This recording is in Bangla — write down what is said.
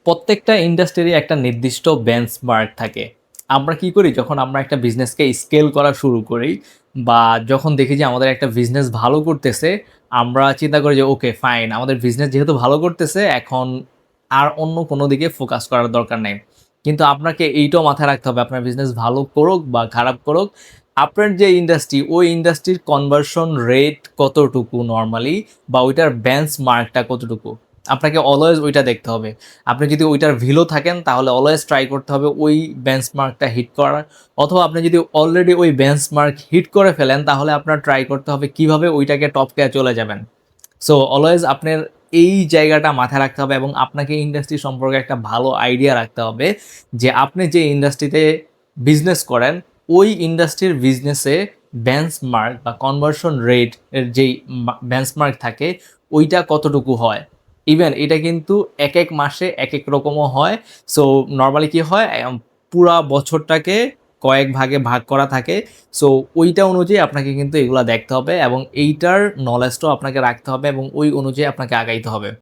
প্রত্যেকটা ইন্ডাস্ট্রিরই একটা নির্দিষ্ট বেঞ্চমার্ক থাকে। আমরা কি করি যখন আমরা একটা বিজনেসকে স্কেল করা শুরু করি বা যখন দেখি যে আমাদের একটা বিজনেস ভালো করতেছে, আমরা চিন্তা করি যে ওকে ফাইন আমাদের বিজনেস যেহেতু ভালো করতেছে এখন আর অন্য কোনো দিকে ফোকাস করার দরকার নেই। কিন্তু আপনাকে এইটাও মাথায় রাখতে হবে আপনার বিজনেস ভালো করুক বা খারাপ করুক, আপনার যে ইন্ডাস্ট্রি ওই ইন্ডাস্ট্রির কনভার্সন রেট কতটুকু নরমালি বা ওইটার বেঞ্চমার্কটা কতটুকু? আপনাকে অলওয়েজ ওইটা দেখতে হবে। আপনি যদি ওইটার ভ্যালু থাকেন তাহলে অলওয়েজ ট্রাই করতে হবে ওই বেঞ্চমার্কটা হিট করার, অথবা আপনি যদি অলরেডি ওই বেঞ্চমার্ক হিট করে ফেলেন তাহলে আপনার ট্রাই করতে হবে কিভাবে ওইটাকে টপকে চলে যাবেন। সো অলওয়েজ আপনার এই জায়গাটা মাথায় রাখতে হবে এবং আপনাকে ইন্ডাস্ট্রি সম্পর্কে একটা ভালো আইডিয়া রাখতে হবে যে আপনি যে ইন্ডাস্ট্রিতে বিজনেস করেন ওই ইন্ডাস্ট্রির বিজনেসে বেঞ্চমার্ক বা কনভার্সন রেট এর যেই বেঞ্চমার্ক থাকে ওইটা কতটুকু হয়। ইভেন এটা কিন্তু এক মাসে এক রকমও হয়। সো নরমালি কি হয় পুরা বছরটাকে কয়েক ভাগে ভাগ করা থাকে। সো ওইটা অনুযায়ী আপনাকে কিন্তু এগুলা দেখতে হবে এবং এইটার নলেজটাও আপনাকে রাখতে হবে এবং ওই অনুযায়ী আপনাকে আগাইতে হবে।